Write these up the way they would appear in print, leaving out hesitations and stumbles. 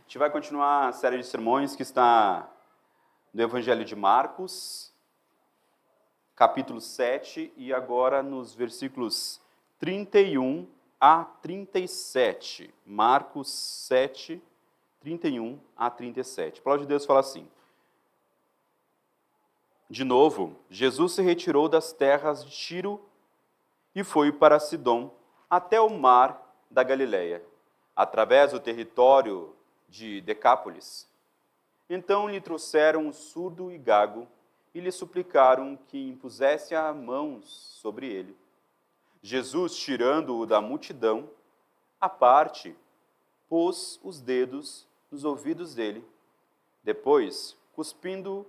gente vai continuar a série de sermões que está no Evangelho de Marcos, capítulo 7, e agora nos versículos 31 a 37. Marcos 7, 31 a 37. A palavra de Deus fala assim: De novo, Jesus se retirou das terras de Tiro e foi para Sidom, até o mar da Galileia, através do território de Decápolis. Então lhe trouxeram um surdo e gago e lhe suplicaram que impusesse as mãos sobre ele. Jesus, tirando-o da multidão, à parte, pôs os dedos nos ouvidos dele. Depois, cuspindo,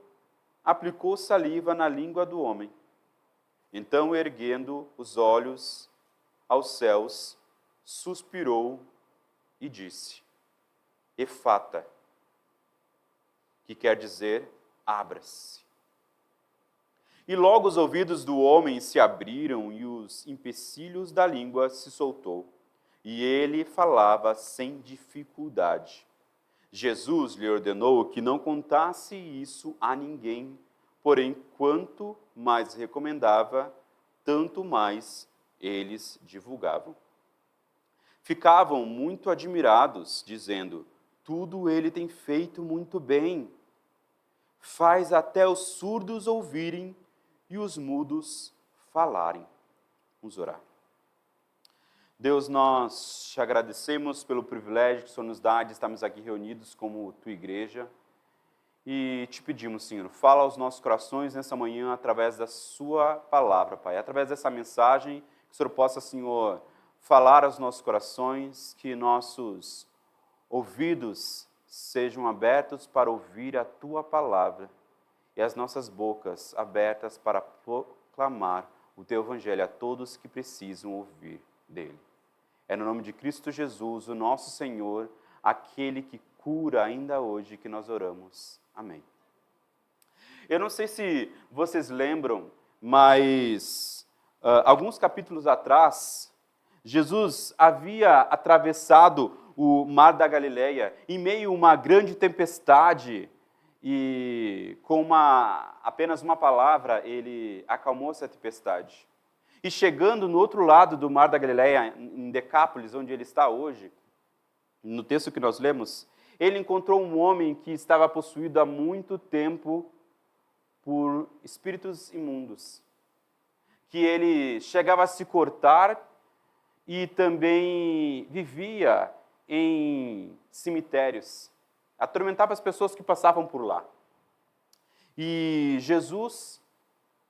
aplicou saliva na língua do homem. Então, erguendo os olhos aos céus, suspirou e disse: Efata, que quer dizer, abra-se. E logo os ouvidos do homem se abriram e os empecilhos da língua se soltou, e ele falava sem dificuldade. Jesus lhe ordenou que não contasse isso a ninguém, porém, quanto mais recomendava, tanto mais eles divulgavam. Ficavam muito admirados, dizendo: tudo ele tem feito muito bem. Faz até os surdos ouvirem e os mudos falarem. Vamos orar. Deus, nós te agradecemos pelo privilégio que o Senhor nos dá de estarmos aqui reunidos como tua igreja. E te pedimos, Senhor, fala aos nossos corações nessa manhã através da sua palavra, Pai. Através dessa mensagem, que o Senhor possa, Senhor, falar aos nossos corações, que nossos ouvidos sejam abertos para ouvir a tua palavra e as nossas bocas abertas para proclamar o teu evangelho a todos que precisam ouvir dele. É no nome de Cristo Jesus, o nosso Senhor, aquele que cura ainda hoje, que nós oramos. Amém. Eu não sei se vocês lembram, mas alguns capítulos atrás, Jesus havia atravessado o mar da Galileia em meio a uma grande tempestade e com apenas uma palavra ele acalmou essa tempestade. E chegando no outro lado do mar da Galileia, em Decápolis, onde ele está hoje, no texto que nós lemos, ele encontrou um homem que estava possuído há muito tempo por espíritos imundos, que ele chegava a se cortar e também vivia em cemitérios, atormentava as pessoas que passavam por lá. E Jesus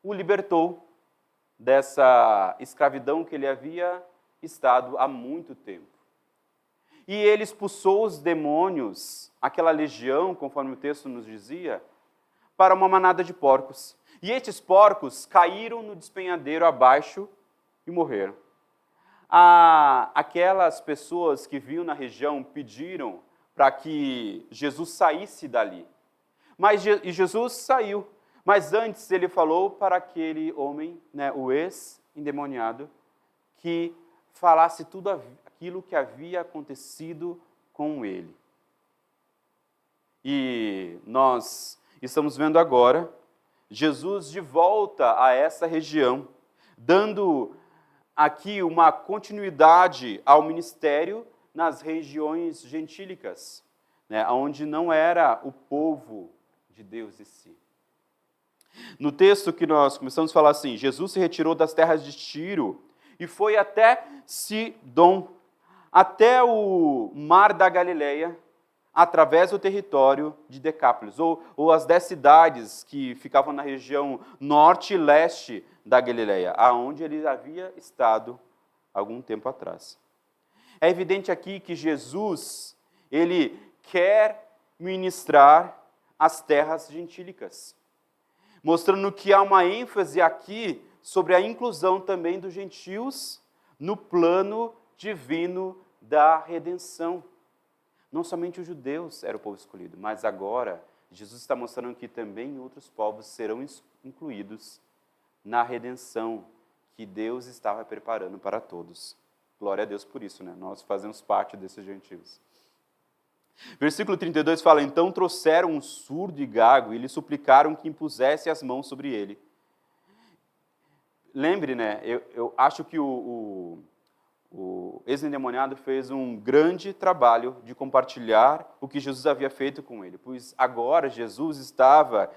o libertou dessa escravidão que ele havia estado há muito tempo. E ele expulsou os demônios, aquela legião, conforme o texto nos dizia, para uma manada de porcos. E estes porcos caíram no despenhadeiro abaixo e morreram. Aquelas pessoas que viam na região pediram para que Jesus saísse dali. E Jesus saiu. Mas antes ele falou para aquele homem, o ex-endemoniado, que falasse tudo aquilo que havia acontecido com ele. E nós estamos vendo agora Jesus de volta a essa região, dando aqui uma continuidade ao ministério nas regiões gentílicas, onde não era o povo de Deus em si. No texto que nós começamos a falar assim, Jesus se retirou das terras de Tiro e foi até Sidom, até o mar da Galileia, através do território de Decápolis, ou as 10 cidades que ficavam na região norte e leste da Galileia, aonde ele havia estado algum tempo atrás. É evidente aqui que Jesus, ele quer ministrar as terras gentílicas, mostrando que há uma ênfase aqui sobre a inclusão também dos gentios no plano divino da redenção. Não somente os judeus eram o povo escolhido, mas agora Jesus está mostrando que também outros povos serão incluídos na redenção que Deus estava preparando para todos. Glória a Deus por isso, Nós fazemos parte desses gentios. Versículo 32 fala, então trouxeram um surdo e gago e lhe suplicaram que impusesse as mãos sobre ele. Lembre, né, eu acho que o ex-endemoniado fez um grande trabalho de compartilhar o que Jesus havia feito com ele, pois agora Jesus estava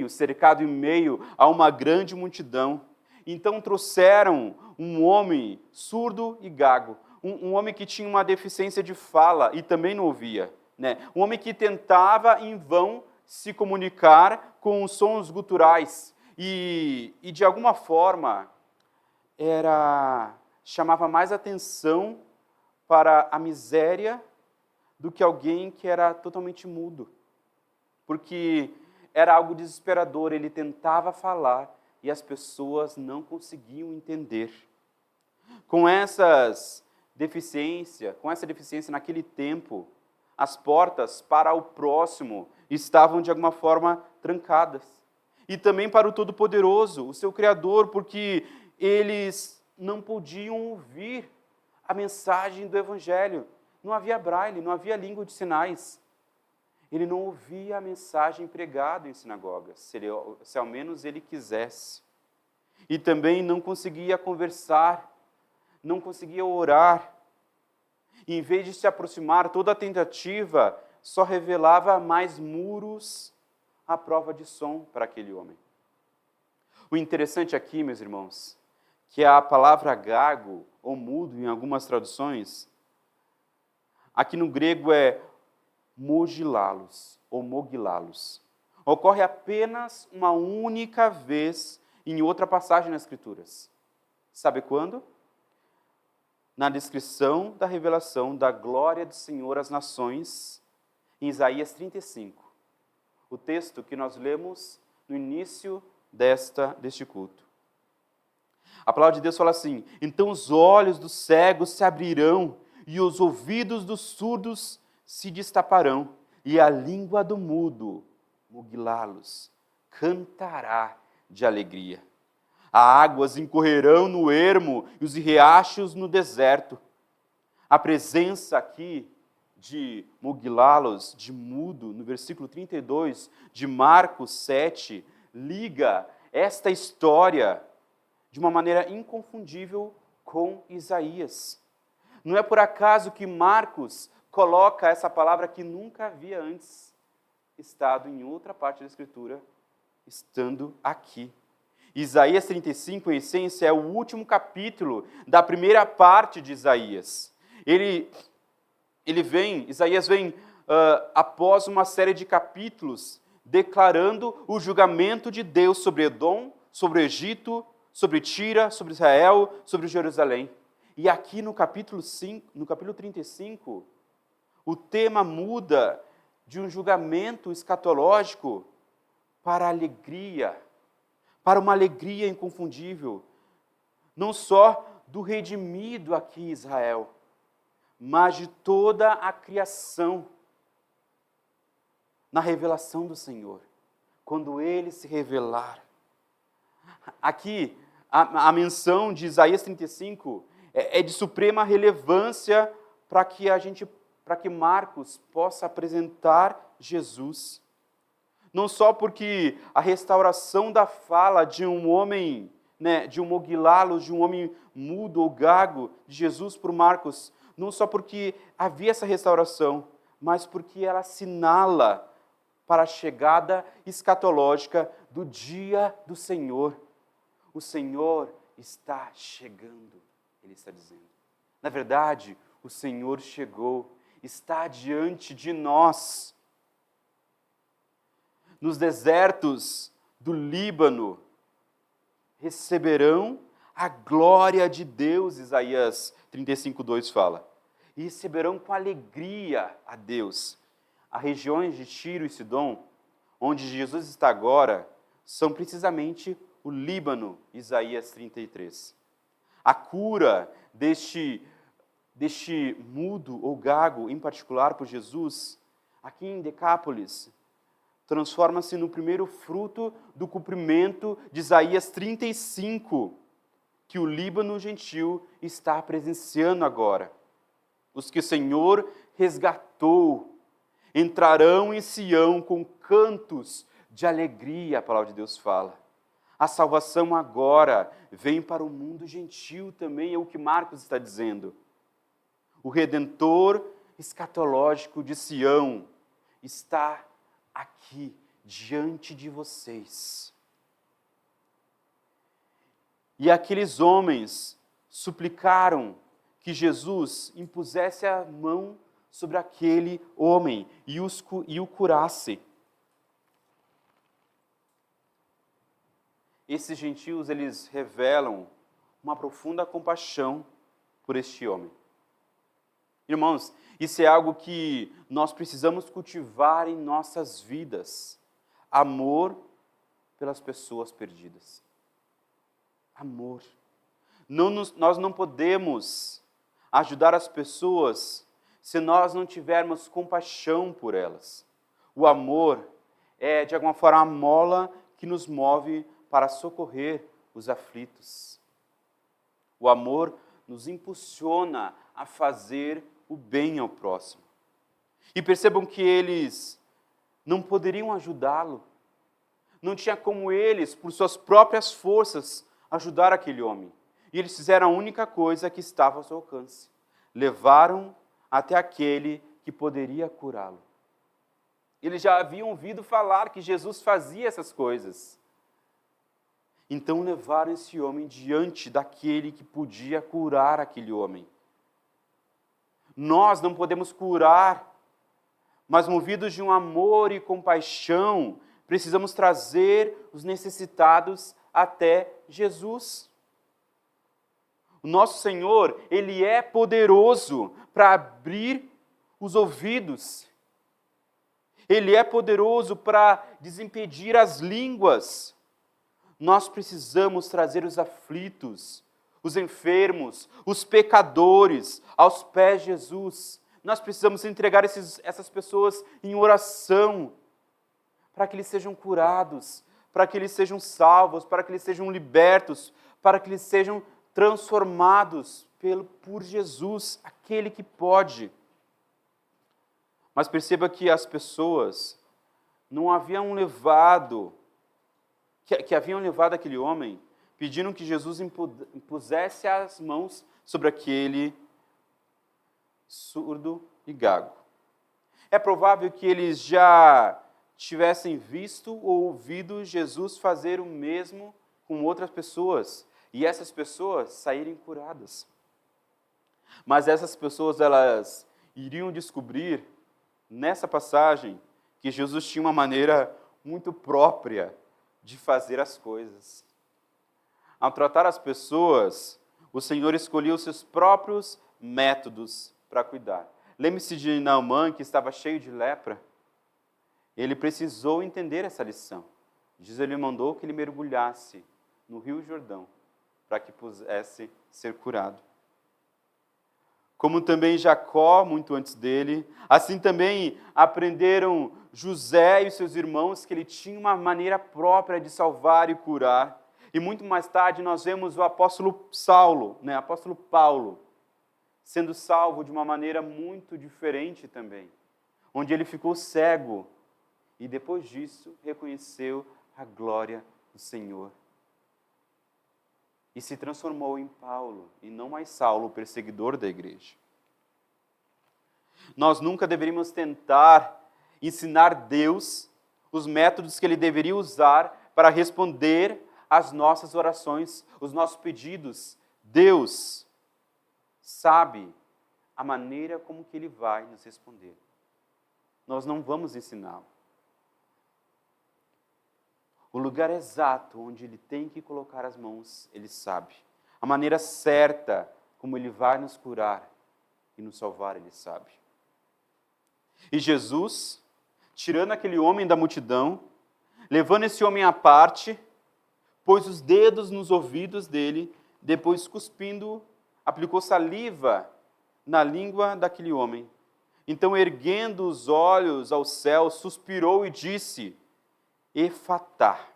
cercado em meio a uma grande multidão. Então trouxeram um homem surdo e gago, um homem que tinha uma deficiência de fala e também não ouvia, né? Um homem que tentava em vão se comunicar com os sons guturais e de alguma forma chamava mais atenção para a miséria do que alguém que era totalmente mudo, porque era algo desesperador, ele tentava falar e as pessoas não conseguiam entender. Com essa deficiência naquele tempo, as portas para o próximo estavam de alguma forma trancadas. E também para o Todo-Poderoso, o seu Criador, porque eles não podiam ouvir a mensagem do Evangelho. Não havia braille, não havia língua de sinais. Ele não ouvia a mensagem pregada em sinagogas, se ao menos ele quisesse. E também não conseguia conversar, não conseguia orar. E, em vez de se aproximar, toda a tentativa só revelava mais muros à prova de som para aquele homem. O interessante aqui, meus irmãos, que a palavra gago, ou mudo em algumas traduções, aqui no grego é mogilalos, ou mogilalos. Ocorre apenas uma única vez em outra passagem nas Escrituras. Sabe quando? Na descrição da revelação da glória do Senhor às nações, em Isaías 35. O texto que nós lemos no início deste culto. A palavra de Deus fala assim, então os olhos dos cegos se abrirão e os ouvidos dos surdos se destaparão e a língua do mudo, mugilalos, cantará de alegria. As águas incorrerão no ermo e os riachos no deserto. A presença aqui de mugilalos, de mudo, no versículo 32 de Marcos 7, liga esta história de uma maneira inconfundível com Isaías. Não é por acaso que Marcos coloca essa palavra que nunca havia antes estado em outra parte da Escritura, estando aqui. Isaías 35, em essência, é o último capítulo da primeira parte de Isaías. Isaías vem após uma série de capítulos declarando o julgamento de Deus sobre Edom, sobre o Egito, sobre Tira, sobre Israel, sobre Jerusalém. E aqui no capítulo 35, o tema muda de um julgamento escatológico para a alegria, para uma alegria inconfundível, não só do redimido aqui Israel, mas de toda a criação, na revelação do Senhor, quando Ele se revelar. Aqui, a menção de Isaías 35 é de suprema relevância para que Marcos possa apresentar Jesus. Não só porque a restauração da fala de um homem, de um mogilalo, de um homem mudo ou gago, de Jesus por Marcos, não só porque havia essa restauração, mas porque ela assinala para a chegada escatológica do dia do Senhor. O Senhor está chegando, ele está dizendo. Na verdade, o Senhor chegou, está diante de nós. Nos desertos do Líbano, receberão a glória de Deus, Isaías 35:2 fala. E receberão com alegria a Deus. As regiões de Tiro e Sidom, onde Jesus está agora, são precisamente o Líbano, Isaías 33. A cura deste mudo ou gago, em particular por Jesus, aqui em Decápolis, transforma-se no primeiro fruto do cumprimento de Isaías 35, que o Líbano gentil está presenciando agora. os que o Senhor resgatou, entrarão em Sião com cantos de alegria, a palavra de Deus fala. A salvação agora vem para o mundo gentil também, é o que Marcos está dizendo. O Redentor escatológico de Sião está aqui, diante de vocês. E aqueles homens suplicaram que Jesus impusesse a mão sobre aquele homem e o curasse. Esses gentios, eles revelam uma profunda compaixão por este homem. Irmãos, isso é algo que nós precisamos cultivar em nossas vidas. Amor pelas pessoas perdidas. Amor. Nós não podemos ajudar as pessoas se nós não tivermos compaixão por elas. O amor é, de alguma forma, a mola que nos move para socorrer os aflitos. O amor nos impulsiona a fazer o bem ao próximo. E percebam que eles não poderiam ajudá-lo. Não tinha como eles, por suas próprias forças, ajudar aquele homem. E eles fizeram a única coisa que estava ao seu alcance. Levaram até aquele que poderia curá-lo. Eles já haviam ouvido falar que Jesus fazia essas coisas. Então levaram esse homem diante daquele que podia curar aquele homem. Nós não podemos curar, mas movidos de um amor e compaixão, precisamos trazer os necessitados até Jesus. O nosso Senhor, Ele é poderoso para abrir os ouvidos. Ele é poderoso para desimpedir as línguas. Nós precisamos trazer os aflitos, os enfermos, os pecadores aos pés de Jesus. Nós precisamos entregar essas pessoas em oração, para que eles sejam curados, para que eles sejam salvos, para que eles sejam libertos, para que eles sejam transformados por Jesus, aquele que pode. Mas perceba que as pessoas não haviam levado, que haviam levado aquele homem, pediram que Jesus impusesse as mãos sobre aquele surdo e gago. É provável que eles já tivessem visto ou ouvido Jesus fazer o mesmo com outras pessoas, e essas pessoas saírem curadas. Mas essas pessoas, elas iriam descobrir, nessa passagem, que Jesus tinha uma maneira muito própria de fazer as coisas. Ao tratar as pessoas, o Senhor escolheu os seus próprios métodos para cuidar. Lembre-se de Naamã, que estava cheio de lepra. Ele precisou entender essa lição. Jesus lhe mandou que ele mergulhasse no Rio Jordão para que pudesse ser curado. Como também Jacó, muito antes dele, assim também aprenderam José e seus irmãos que ele tinha uma maneira própria de salvar e curar. E muito mais tarde nós vemos o apóstolo Paulo, sendo salvo de uma maneira muito diferente também, onde ele ficou cego e depois disso reconheceu a glória do Senhor. E se transformou em Paulo, e não mais Saulo, o perseguidor da igreja. Nós nunca deveríamos tentar ensinar Deus os métodos que Ele deveria usar para responder às nossas orações, os nossos pedidos. Deus sabe a maneira como que Ele vai nos responder. Nós não vamos ensiná-lo. O lugar exato onde Ele tem que colocar as mãos, Ele sabe. A maneira certa como Ele vai nos curar e nos salvar, Ele sabe. E Jesus, tirando aquele homem da multidão, levando esse homem à parte, pôs os dedos nos ouvidos dele, depois cuspindo, aplicou saliva na língua daquele homem. Então, erguendo os olhos ao céu, suspirou e disse: Efatá,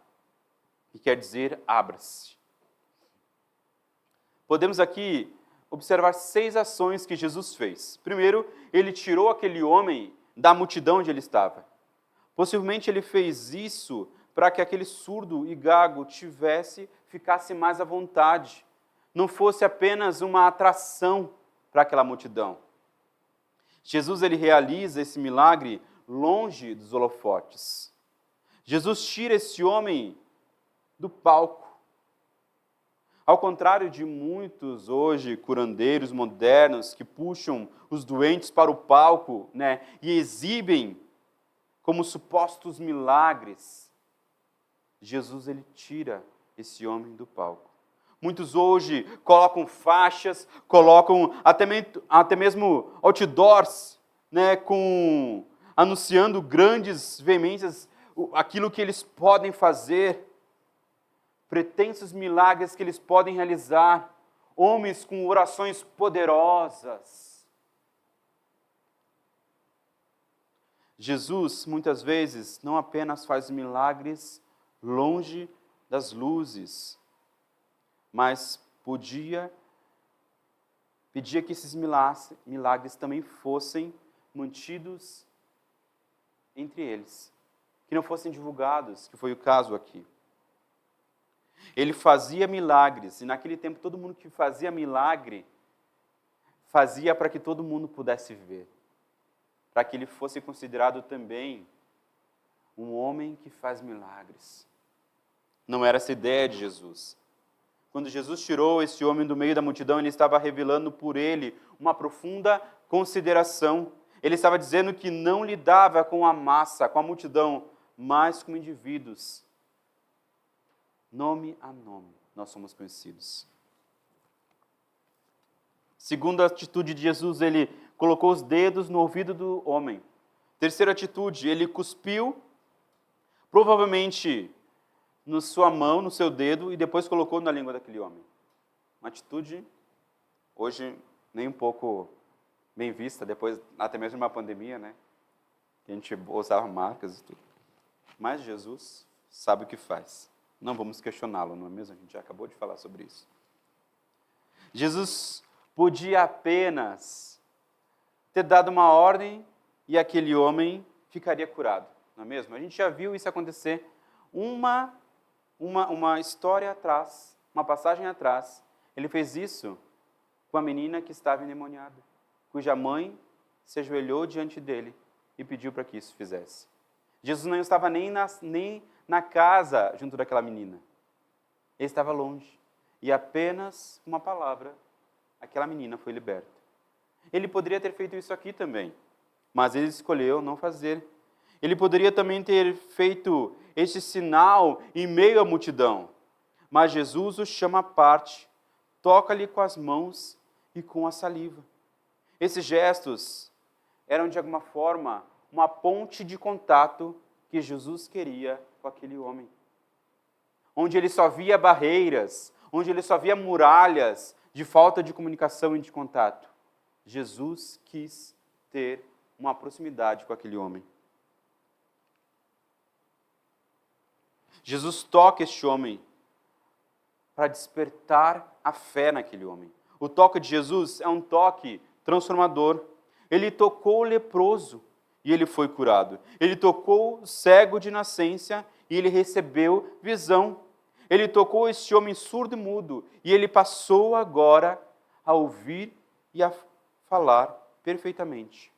que quer dizer abra-se. Podemos aqui observar 6 ações que Jesus fez. Primeiro, ele tirou aquele homem da multidão onde ele estava. Possivelmente ele fez isso para que aquele surdo e gago ficasse mais à vontade, não fosse apenas uma atração para aquela multidão. Jesus ele realiza esse milagre longe dos holofotes. Jesus tira esse homem do palco. Ao contrário de muitos hoje curandeiros modernos que puxam os doentes para o palco, e exibem como supostos milagres, Jesus ele tira esse homem do palco. Muitos hoje colocam faixas, colocam até mesmo outdoors, anunciando grandes veemências, aquilo que eles podem fazer, pretensos milagres que eles podem realizar, homens com orações poderosas. Jesus, muitas vezes, não apenas faz milagres longe das luzes, mas pedia que esses milagres também fossem mantidos entre eles, que não fossem divulgados, que foi o caso aqui. Ele fazia milagres, e naquele tempo todo mundo que fazia milagre, fazia para que todo mundo pudesse ver, para que ele fosse considerado também um homem que faz milagres. Não era essa a ideia de Jesus. Quando Jesus tirou esse homem do meio da multidão, ele estava revelando por ele uma profunda consideração. Ele estava dizendo que não lidava com a massa, com a multidão, mas com indivíduos. Nome a nome, nós somos conhecidos. Segunda atitude de Jesus, ele colocou os dedos no ouvido do homem. Terceira atitude, ele cuspiu, provavelmente na sua mão, no seu dedo, e depois colocou na língua daquele homem. Uma atitude, hoje, nem um pouco bem vista, depois até mesmo de uma pandemia, que a gente usava marcas e tudo. Mas Jesus sabe o que faz. Não vamos questioná-lo, não é mesmo? A gente já acabou de falar sobre isso. Jesus podia apenas ter dado uma ordem e aquele homem ficaria curado, não é mesmo? A gente já viu isso acontecer. Uma história atrás, uma passagem atrás, ele fez isso com a menina que estava endemoniada, cuja mãe se ajoelhou diante dele e pediu para que isso fizesse. Jesus não estava nem na casa junto daquela menina. Ele estava longe. E apenas uma palavra, aquela menina foi liberta. Ele poderia ter feito isso aqui também, mas ele escolheu não fazer. Ele poderia também ter feito este sinal em meio à multidão, mas Jesus o chama à parte, toca-lhe com as mãos e com a saliva. Esses gestos eram, de alguma forma, uma ponte de contato que Jesus queria com aquele homem. Onde ele só via barreiras, onde ele só via muralhas de falta de comunicação e de contato. Jesus quis ter uma proximidade com aquele homem. Jesus toca este homem para despertar a fé naquele homem. O toque de Jesus é um toque transformador. Ele tocou o leproso e ele foi curado. Ele tocou o cego de nascença e ele recebeu visão. Ele tocou este homem surdo e mudo e ele passou agora a ouvir e a falar perfeitamente.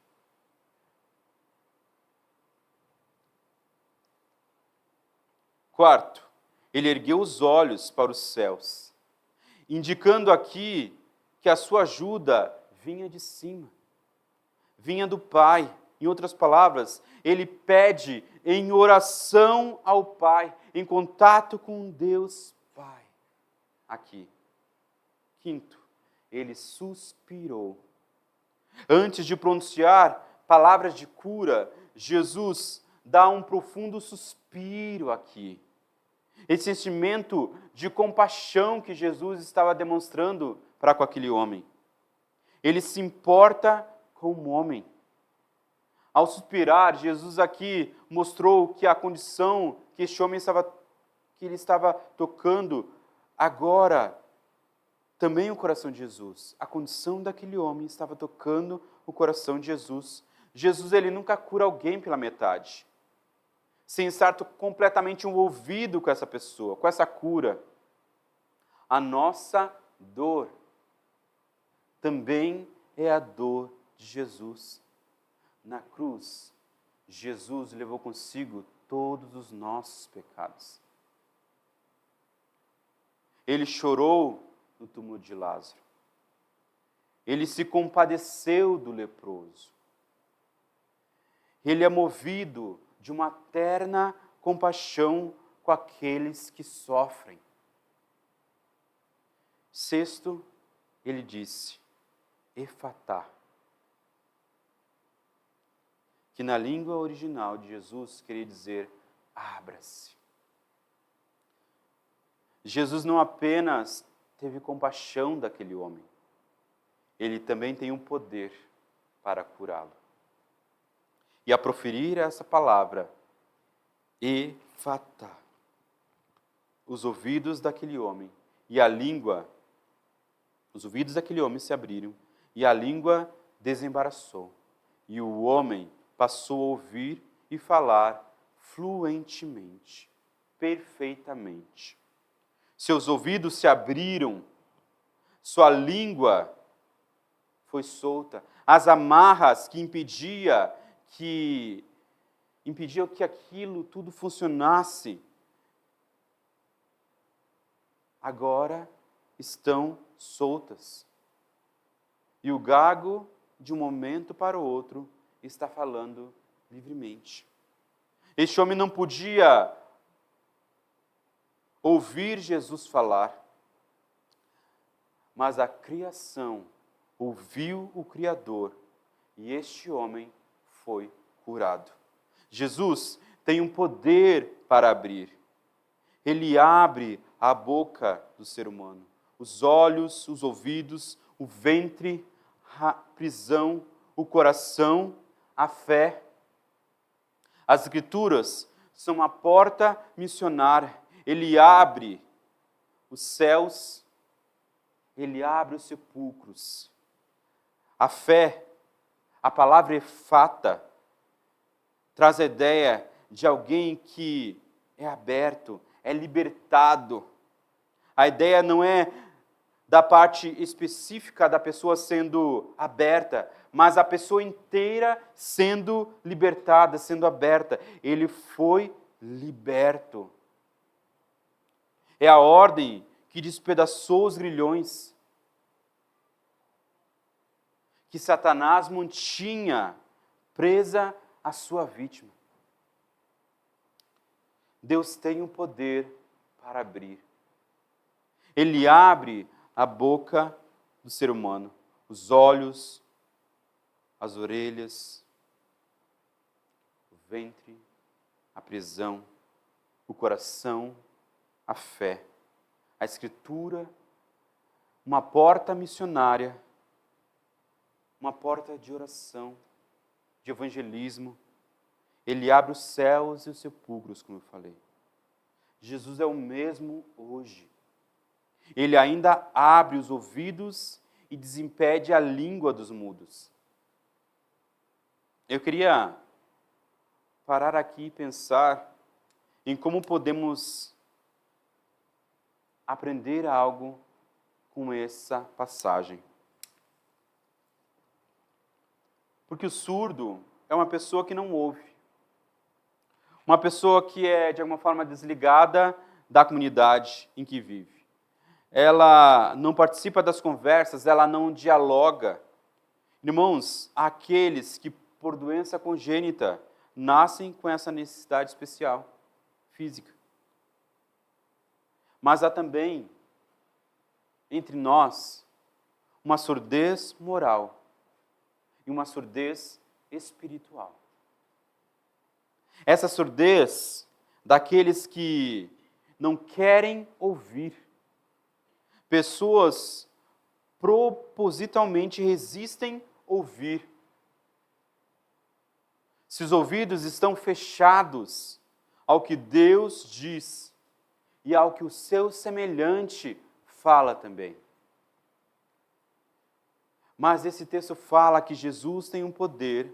Quarto, ele ergueu os olhos para os céus, indicando aqui que a sua ajuda vinha de cima, vinha do Pai. Em outras palavras, ele pede em oração ao Pai, em contato com Deus Pai. Aqui. Quinto, ele suspirou. Antes de pronunciar palavras de cura, Jesus dá um profundo suspiro aqui. Esse sentimento de compaixão que Jesus estava demonstrando para com aquele homem. Ele se importa com o homem. Ao suspirar, Jesus aqui mostrou que a condição que ele estava tocando agora também o coração de Jesus. A condição daquele homem estava tocando o coração de Jesus. Jesus, ele nunca cura alguém pela metade, sem estar completamente envolvido com essa pessoa, com essa cura. A nossa dor também é a dor de Jesus. Na cruz, Jesus levou consigo todos os nossos pecados. Ele chorou no túmulo de Lázaro. Ele se compadeceu do leproso. Ele é movido de uma terna compaixão com aqueles que sofrem. Sexto, ele disse, Efatá, que na língua original de Jesus queria dizer, abra-se. Jesus não apenas teve compaixão daquele homem, ele também tem um poder para curá-lo. E a proferir essa palavra, Efatá, os ouvidos daquele homem e a língua, os ouvidos daquele homem se abriram e a língua desembaraçou. E o homem passou a ouvir e falar fluentemente, perfeitamente. Seus ouvidos se abriram, sua língua foi solta, as amarras que impediam que aquilo tudo funcionasse, agora estão soltas. E o gago, de um momento para o outro, está falando livremente. Este homem não podia ouvir Jesus falar, mas a criação ouviu o Criador e este homem foi curado. Jesus tem um poder para abrir. Ele abre a boca do ser humano, os olhos, os ouvidos, o ventre, a prisão, o coração, a fé. As Escrituras são uma porta missionária. Ele abre os céus, ele abre os sepulcros. A fé, a palavra Efata, traz a ideia de alguém que é aberto, é libertado. A ideia não é da parte específica da pessoa sendo aberta, mas a pessoa inteira sendo libertada, sendo aberta. Ele foi liberto. É a ordem que despedaçou os grilhões que Satanás mantinha presa a sua vítima. Deus tem o poder para abrir. Ele abre a boca do ser humano, os olhos, as orelhas, o ventre, a prisão, o coração, a fé, a Escritura, uma porta missionária, uma porta de oração, de evangelismo. Ele abre os céus e os sepulcros, como eu falei. Jesus é o mesmo hoje. Ele ainda abre os ouvidos e desimpede a língua dos mudos. Eu queria parar aqui e pensar em como podemos aprender algo com essa passagem. Porque o surdo é uma pessoa que não ouve. Uma pessoa que é, de alguma forma, desligada da comunidade em que vive. Ela não participa das conversas, ela não dialoga. Irmãos, há aqueles que, por doença congênita, nascem com essa necessidade especial, física. Mas há também, entre nós, uma surdez moral e uma surdez espiritual. Essa surdez daqueles que não querem ouvir. Pessoas propositalmente resistem ouvir. Se os ouvidos estão fechados ao que Deus diz e ao que o seu semelhante fala também. Mas esse texto fala que Jesus tem um poder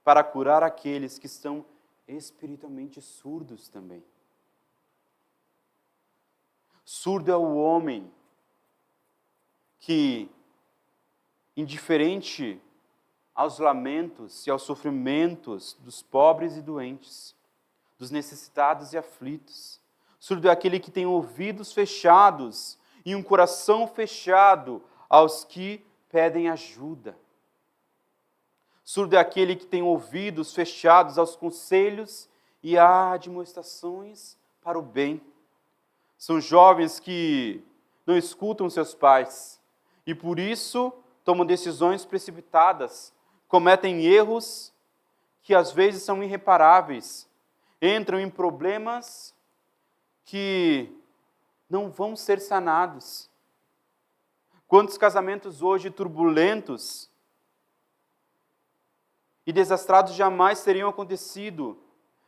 para curar aqueles que estão espiritualmente surdos também. Surdo é o homem que, indiferente aos lamentos e aos sofrimentos dos pobres e doentes, dos necessitados e aflitos. Surdo é aquele que tem ouvidos fechados e um coração fechado aos que pedem ajuda. Surdo é aquele que tem ouvidos fechados aos conselhos e a admoestações para o bem. São jovens que não escutam seus pais e por isso tomam decisões precipitadas, cometem erros que às vezes são irreparáveis, entram em problemas que não vão ser sanados. Quantos casamentos hoje turbulentos e desastrados jamais teriam acontecido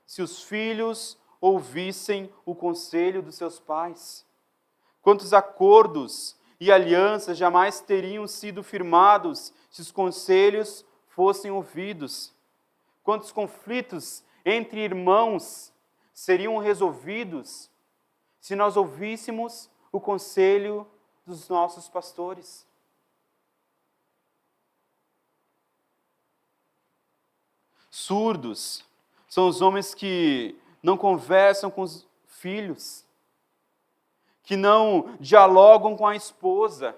se os filhos ouvissem o conselho dos seus pais? Quantos acordos e alianças jamais teriam sido firmados se os conselhos fossem ouvidos? Quantos conflitos entre irmãos seriam resolvidos se nós ouvíssemos o conselho dos nossos pastores? Surdos são os homens que não conversam com os filhos, que não dialogam com a esposa,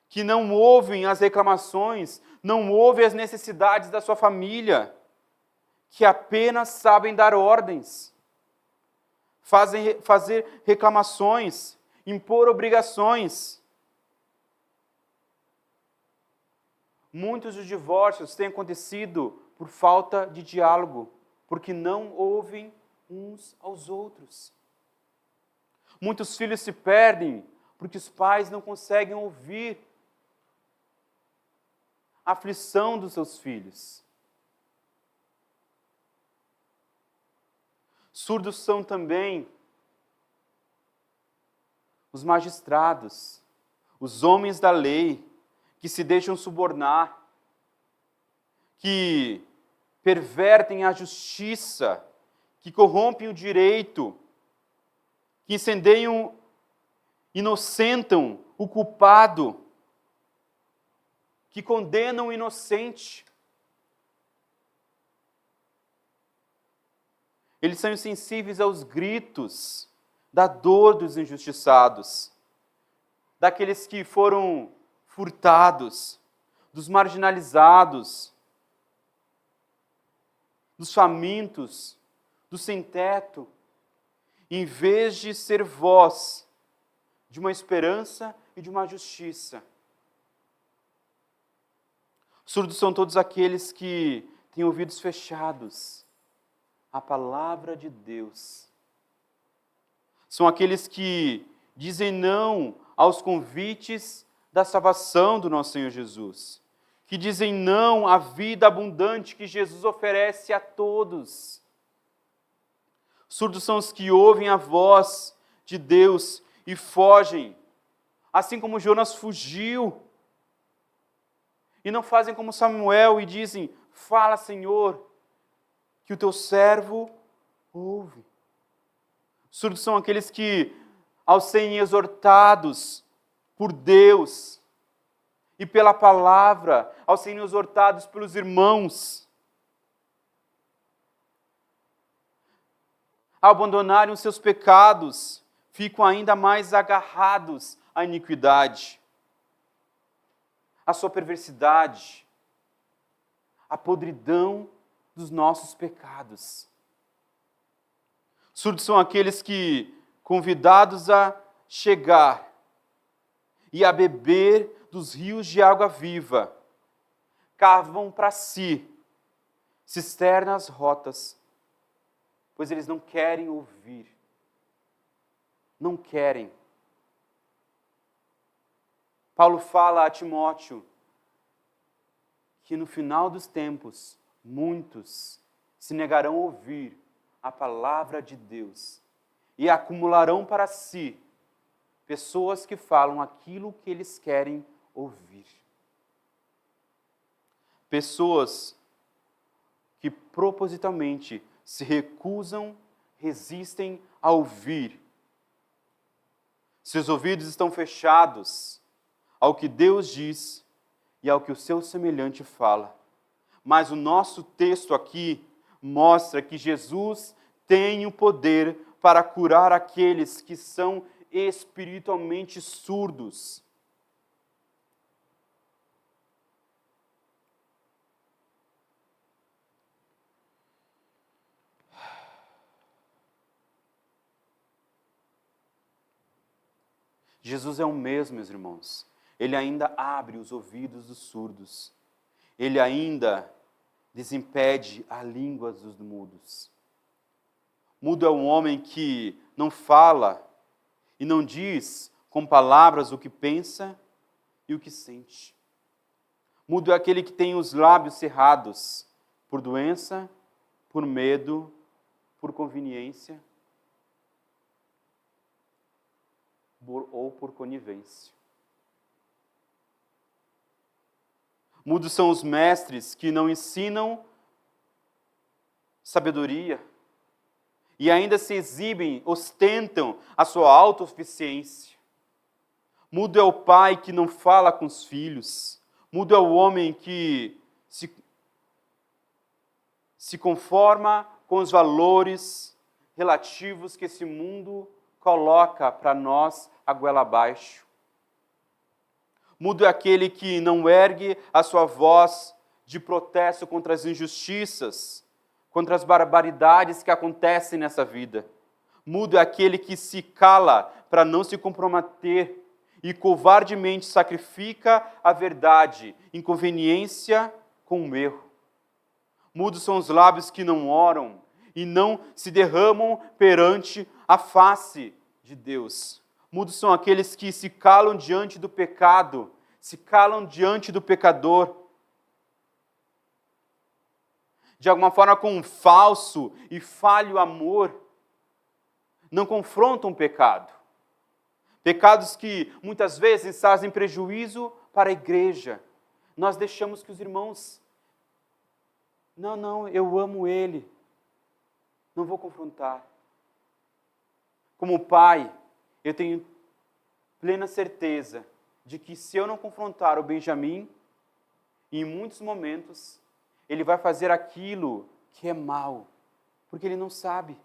que não ouvem as reclamações, não ouvem as necessidades da sua família, que apenas sabem dar ordens, fazer reclamações, impor obrigações. Muitos dos divórcios têm acontecido por falta de diálogo, porque não ouvem uns aos outros. Muitos filhos se perdem porque os pais não conseguem ouvir a aflição dos seus filhos. Surdos são também os magistrados, os homens da lei, que se deixam subornar, que pervertem a justiça, que corrompem o direito, que incendeiam, inocentam o culpado, que condenam o inocente. Eles são insensíveis aos gritos da dor dos injustiçados, daqueles que foram furtados, dos marginalizados, dos famintos, dos sem-teto, em vez de ser voz de uma esperança e de uma justiça. Surdos são todos aqueles que têm ouvidos fechados à palavra de Deus. São aqueles que dizem não aos convites da salvação do nosso Senhor Jesus, que dizem não à vida abundante que Jesus oferece a todos. Surdos são os que ouvem a voz de Deus e fogem, assim como Jonas fugiu. E não fazem como Samuel e dizem: fala, Senhor, que o teu servo ouve. Surdos são aqueles que, ao serem exortados por Deus e pela palavra, ao serem exortados pelos irmãos, ao abandonarem os seus pecados, ficam ainda mais agarrados à iniquidade, à sua perversidade, à podridão dos nossos pecados. Surdos são aqueles que, convidados a chegar e a beber dos rios de água viva, cavam para si cisternas rotas, pois eles não querem ouvir, não querem. Paulo fala a Timóteo que no final dos tempos, muitos se negarão a ouvir a palavra de Deus e acumularão para si pessoas que falam aquilo que eles querem ouvir. Pessoas que propositalmente se recusam, resistem a ouvir. Seus ouvidos estão fechados ao que Deus diz e ao que o seu semelhante fala. Mas o nosso texto aqui mostra que Jesus tem o poder para curar aqueles que são espiritualmente surdos. Jesus é o mesmo, meus irmãos. Ele ainda abre os ouvidos dos surdos. Ele ainda desimpede a língua dos mudos. Mudo é um homem que não fala e não diz com palavras o que pensa e o que sente. Mudo é aquele que tem os lábios cerrados por doença, por medo, por conveniência ou por conivência. Mudos são os mestres que não ensinam sabedoria e ainda se exibem, ostentam a sua autossuficiência. Mudo é o pai que não fala com os filhos. Mudo é o homem que se conforma com os valores relativos que esse mundo coloca para nós a goela abaixo. Mudo é aquele que não ergue a sua voz de protesto contra as injustiças, contra as barbaridades que acontecem nessa vida. Mudo é aquele que se cala para não se comprometer e covardemente sacrifica a verdade em conveniência com o erro. Mudos são os lábios que não oram e não se derramam perante a face de Deus. Mudos são aqueles que se calam diante do pecado, se calam diante do pecador. De alguma forma, com um falso e falho amor, não confrontam o pecado. Pecados que muitas vezes trazem prejuízo para a igreja. Nós deixamos que os irmãos... Não, eu amo ele. Não vou confrontar. Como pai, eu tenho plena certeza de que se eu não confrontar o Benjamim, em muitos momentos, ele vai fazer aquilo que é mal, porque ele não sabe.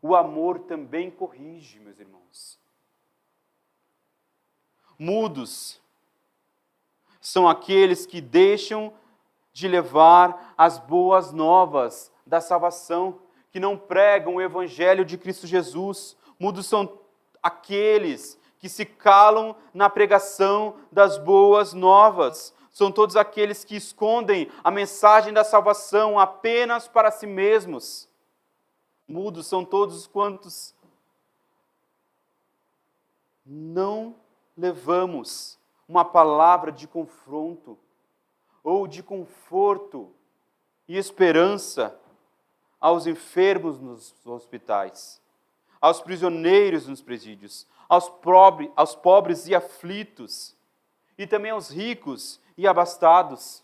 O amor também corrige, meus irmãos. Mudos são aqueles que deixam de levar as boas novas da salvação, que não pregam o evangelho de Cristo Jesus. Mudos são aqueles que se calam na pregação das boas novas. São todos aqueles que escondem a mensagem da salvação apenas para si mesmos. Mudos são todos quantos não levamos uma palavra de confronto ou de conforto e esperança aos enfermos nos hospitais, aos prisioneiros nos presídios, aos pobres e aflitos, e também aos ricos e abastados.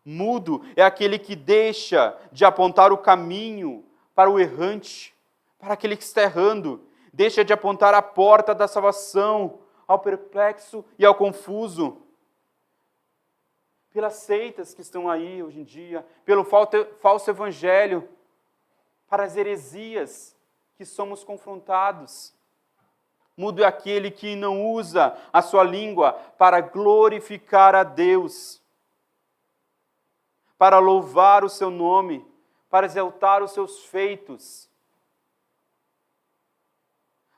Mudo é aquele que deixa de apontar o caminho para o errante, para aquele que está errando, deixa de apontar a porta da salvação ao perplexo e ao confuso. Pelas seitas que estão aí hoje em dia, pelo falso evangelho, para as heresias que somos confrontados. Mudo é aquele que não usa a sua língua para glorificar a Deus, para louvar o seu nome, para exaltar os seus feitos.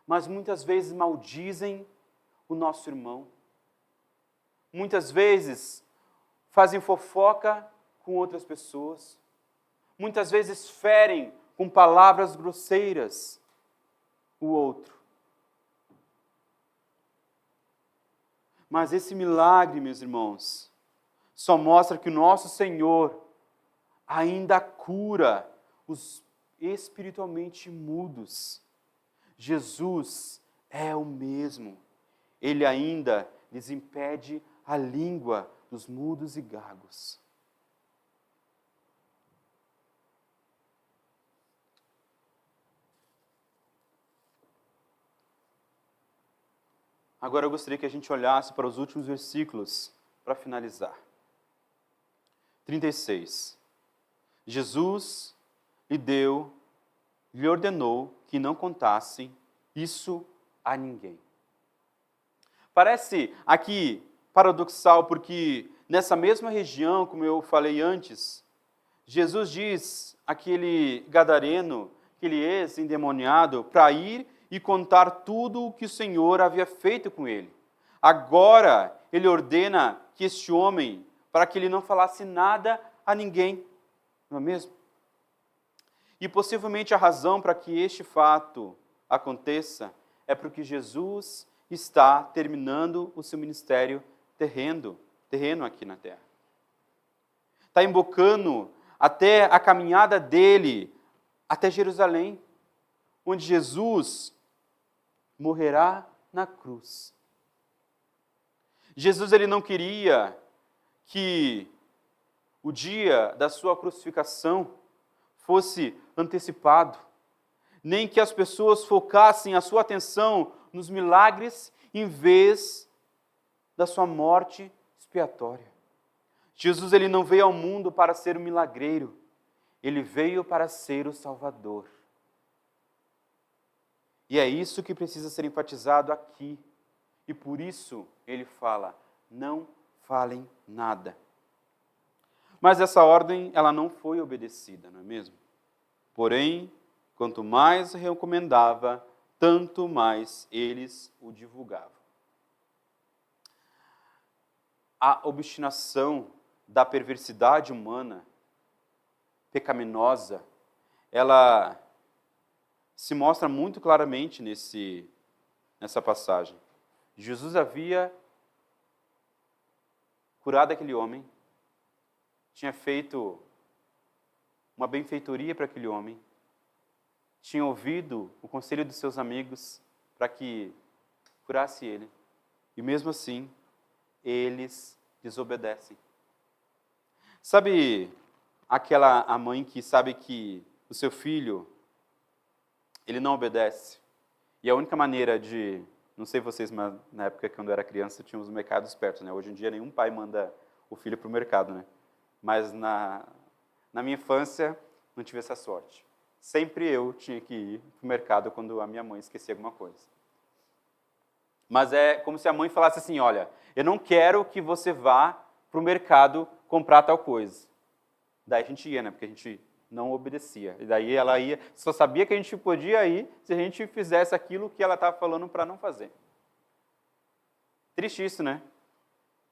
Mas muitas vezes maldizem o nosso irmão. Muitas vezes fazem fofoca com outras pessoas. Muitas vezes ferem com palavras grosseiras o outro. Mas esse milagre, meus irmãos, só mostra que o nosso Senhor ainda cura os espiritualmente mudos. Jesus é o mesmo. Ele ainda lhes impede a língua dos mudos e gagos. Agora eu gostaria que a gente olhasse para os últimos versículos para finalizar. 36. Jesus lhe ordenou que não contasse isso a ninguém. Parece aqui paradoxal, porque nessa mesma região, como eu falei antes, Jesus diz àquele gadareno, aquele ex-endemoniado, para ir e contar tudo o que o Senhor havia feito com ele. Agora, ele ordena que este homem, para que ele não falasse nada a ninguém, não é mesmo? E possivelmente a razão para que este fato aconteça é porque Jesus está terminando o seu ministério terreno aqui na terra. Está embocando até a caminhada dele até Jerusalém, onde Jesus morrerá na cruz. Jesus ele não queria que o dia da sua crucificação fosse antecipado, nem que as pessoas focassem a sua atenção nos milagres em vez da sua morte expiatória. Jesus ele não veio ao mundo para ser um milagreiro, ele veio para ser o Salvador. E é isso que precisa ser enfatizado aqui. E por isso ele fala, não falem nada. Mas essa ordem, ela não foi obedecida, não é mesmo? Porém, quanto mais recomendava, tanto mais eles o divulgavam. A obstinação da perversidade humana, pecaminosa, ela se mostra muito claramente nessa passagem. Jesus havia curado aquele homem, tinha feito uma benfeitoria para aquele homem, tinha ouvido o conselho dos seus amigos para que curasse ele. E mesmo assim, eles desobedecem. Sabe a mãe que sabe que o seu filho, ele não obedece? E a única maneira de, não sei vocês, mas na época quando eu era criança, tinha os mercados perto, né? Hoje em dia nenhum pai manda o filho para o mercado, né? Mas na minha infância, não tive essa sorte. Sempre eu tinha que ir para o mercado quando a minha mãe esquecia alguma coisa. Mas é como se a mãe falasse assim, olha, eu não quero que você vá para o mercado comprar tal coisa. Daí a gente ia, né? Porque a gente não obedecia. E daí ela ia, só sabia que a gente podia ir se a gente fizesse aquilo que ela estava falando para não fazer. Triste isso, né?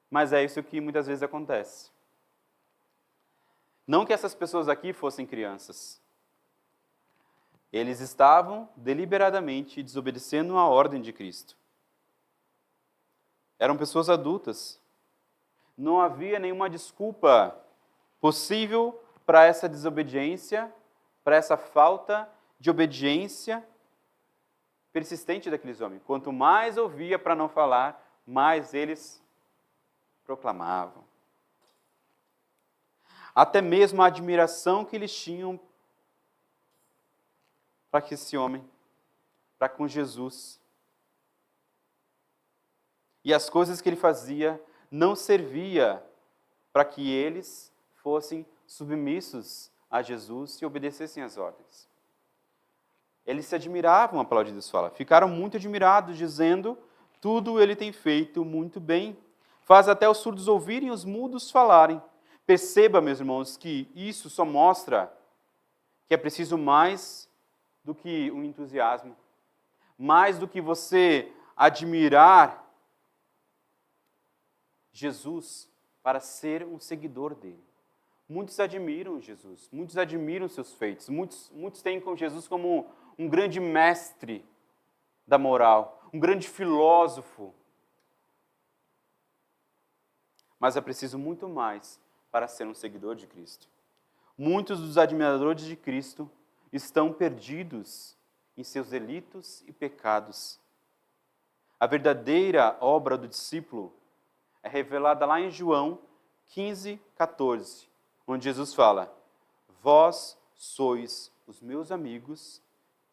Mas é isso que muitas vezes acontece. Não que essas pessoas aqui fossem crianças. Eles estavam deliberadamente desobedecendo a ordem de Cristo. Eram pessoas adultas. Não havia nenhuma desculpa possível para essa desobediência, para essa falta de obediência persistente daqueles homens. Quanto mais ouvia para não falar, mais eles proclamavam. Até mesmo a admiração que eles tinham para que esse homem, para com Jesus. E as coisas que ele fazia não servia para que eles fossem submissos a Jesus e obedecessem às ordens. Eles se admiravam, a palavra de Deus fala. Ficaram muito admirados, dizendo, tudo ele tem feito muito bem. Faz até os surdos ouvirem e os mudos falarem. Perceba, meus irmãos, que isso só mostra que é preciso mais do que um entusiasmo. Mais do que você admirar Jesus para ser um seguidor dele. Muitos admiram Jesus, muitos admiram seus feitos, muitos têm com Jesus como um grande mestre da moral, um grande filósofo. Mas é preciso muito mais para ser um seguidor de Cristo. Muitos dos admiradores de Cristo estão perdidos em seus delitos e pecados. A verdadeira obra do discípulo é revelada lá em João 15, 14, onde Jesus fala: vós sois os meus amigos,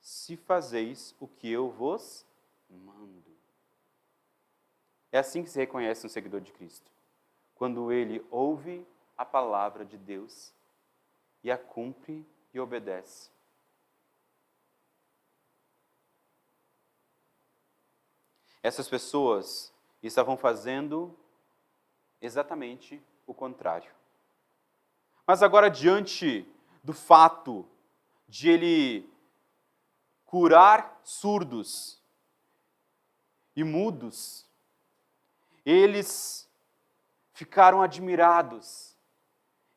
se fazeis o que eu vos mando. É assim que se reconhece um seguidor de Cristo, quando ele ouve a palavra de Deus e a cumpre e obedece. Essas pessoas estavam fazendo exatamente o contrário. Mas agora, diante do fato de ele curar surdos e mudos, eles ficaram admirados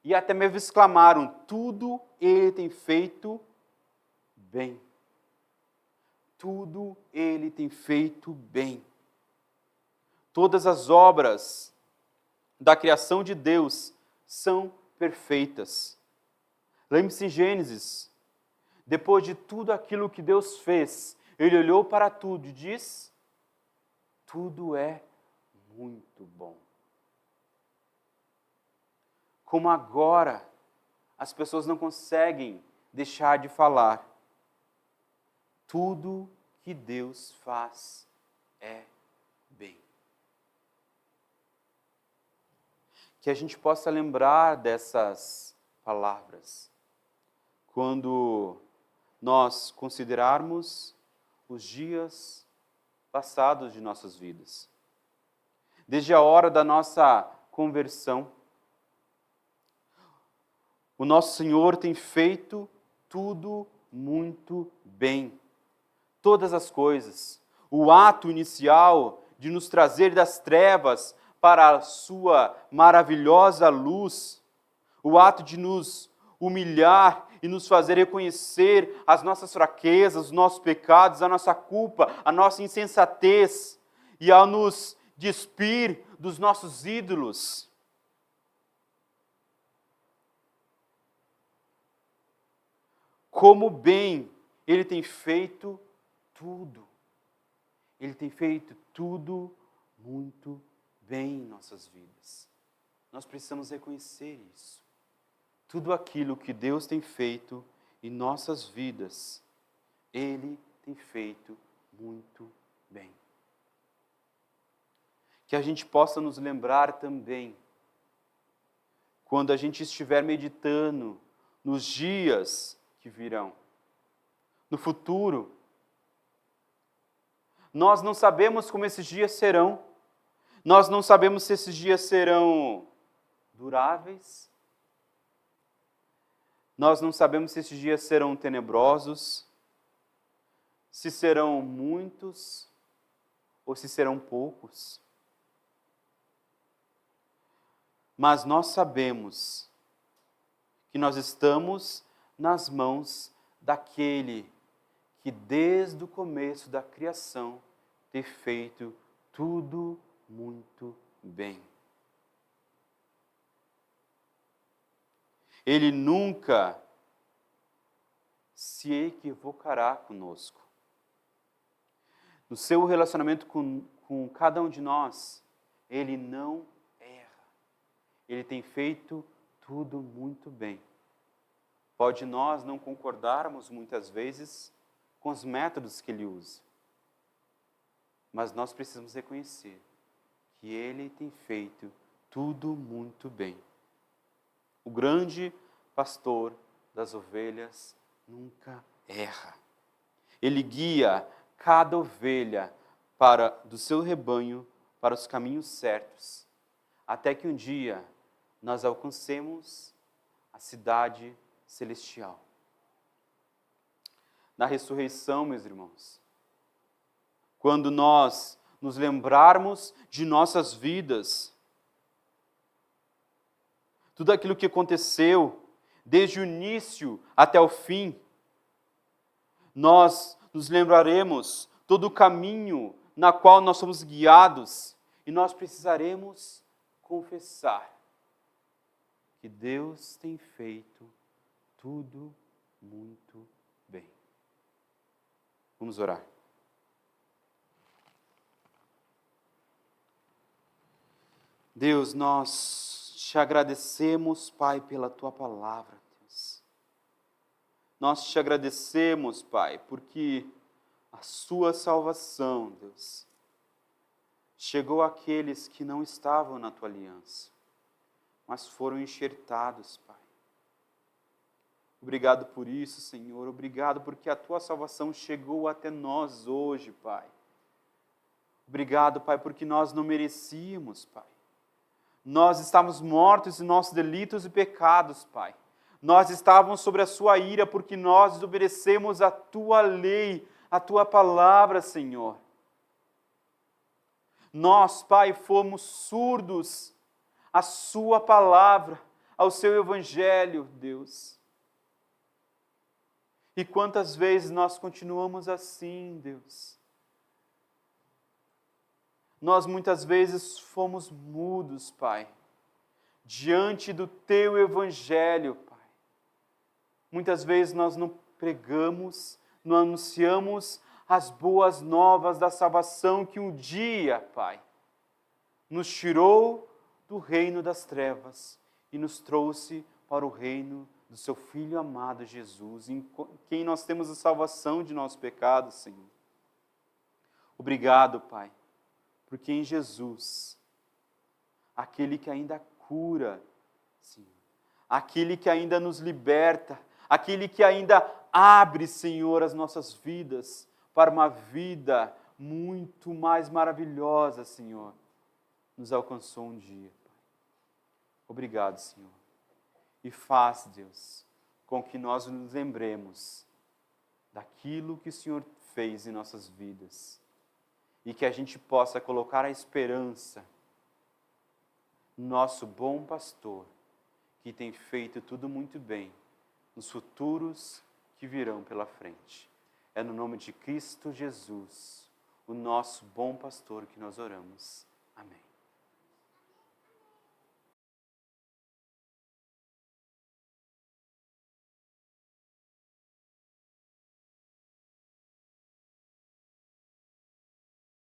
e até mesmo exclamaram: tudo ele tem feito bem. Tudo ele tem feito bem. Todas as obras da criação de Deus são perfeitas. Lembre-se em Gênesis, depois de tudo aquilo que Deus fez, ele olhou para tudo e diz: tudo é muito bom. Como agora as pessoas não conseguem deixar de falar, tudo que Deus faz é bem. Que a gente possa lembrar dessas palavras quando nós considerarmos os dias passados de nossas vidas. Desde a hora da nossa conversão, o nosso Senhor tem feito tudo muito bem. Todas as coisas. O ato inicial de nos trazer das trevas para a sua maravilhosa luz, o ato de nos humilhar e nos fazer reconhecer as nossas fraquezas, os nossos pecados, a nossa culpa, a nossa insensatez, e ao nos despir dos nossos ídolos. Como bem Ele tem feito tudo. Ele tem feito tudo muito bem em nossas vidas. Nós precisamos reconhecer isso. Tudo aquilo que Deus tem feito em nossas vidas, Ele tem feito muito bem. Que a gente possa nos lembrar também, quando a gente estiver meditando nos dias que virão, no futuro. Nós não sabemos como esses dias serão. Nós não sabemos se esses dias serão duráveis. Nós não sabemos se esses dias serão tenebrosos, se serão muitos ou se serão poucos. Mas nós sabemos que nós estamos nas mãos daquele que desde o começo da criação tem feito tudo muito bem. Ele nunca se equivocará conosco. No seu relacionamento com cada um de nós, Ele não erra. Ele tem feito tudo muito bem. Pode nós não concordarmos muitas vezes com os métodos que Ele usa, mas nós precisamos reconhecer que Ele tem feito tudo muito bem. O grande pastor das ovelhas nunca erra. Ele guia cada ovelha do seu rebanho para os caminhos certos, até que um dia nós alcancemos a cidade celestial. Na ressurreição, meus irmãos, quando nós nos lembrarmos de nossas vidas, tudo aquilo que aconteceu, desde o início até o fim, nós nos lembraremos todo o caminho na qual nós somos guiados e nós precisaremos confessar que Deus tem feito tudo muito bem. Vamos orar. Deus, nós te agradecemos, Pai, pela tua palavra, Deus. Nós te agradecemos, Pai, porque a sua salvação, Deus, chegou àqueles que não estavam na tua aliança, mas foram enxertados, Pai. Obrigado por isso, Senhor. Obrigado porque a tua salvação chegou até nós hoje, Pai. Obrigado, Pai, porque nós não merecíamos, Pai. Nós estávamos mortos em nossos delitos e pecados, Pai. Nós estávamos sobre a sua ira porque nós desobedecemos a tua lei, a tua palavra, Senhor. Nós, Pai, fomos surdos à sua palavra, ao seu evangelho, Deus. E quantas vezes nós continuamos assim, Deus? Nós muitas vezes fomos mudos, Pai, diante do teu evangelho, Pai. Muitas vezes nós não pregamos, não anunciamos as boas novas da salvação que um dia, Pai, nos tirou do reino das trevas e nos trouxe para o reino do seu Filho amado Jesus, em quem nós temos a salvação de nossos pecados, Senhor. Obrigado, Pai, porque em Jesus, aquele que ainda cura, Senhor, aquele que ainda nos liberta, aquele que ainda abre, Senhor, as nossas vidas para uma vida muito mais maravilhosa, Senhor, nos alcançou um dia, Pai. Obrigado, Senhor. E faz, Deus, com que nós nos lembremos daquilo que o Senhor fez em nossas vidas e que a gente possa colocar a esperança no nosso bom pastor, que tem feito tudo muito bem nos futuros que virão pela frente. É no nome de Cristo Jesus, o nosso bom pastor, que nós oramos. Amém.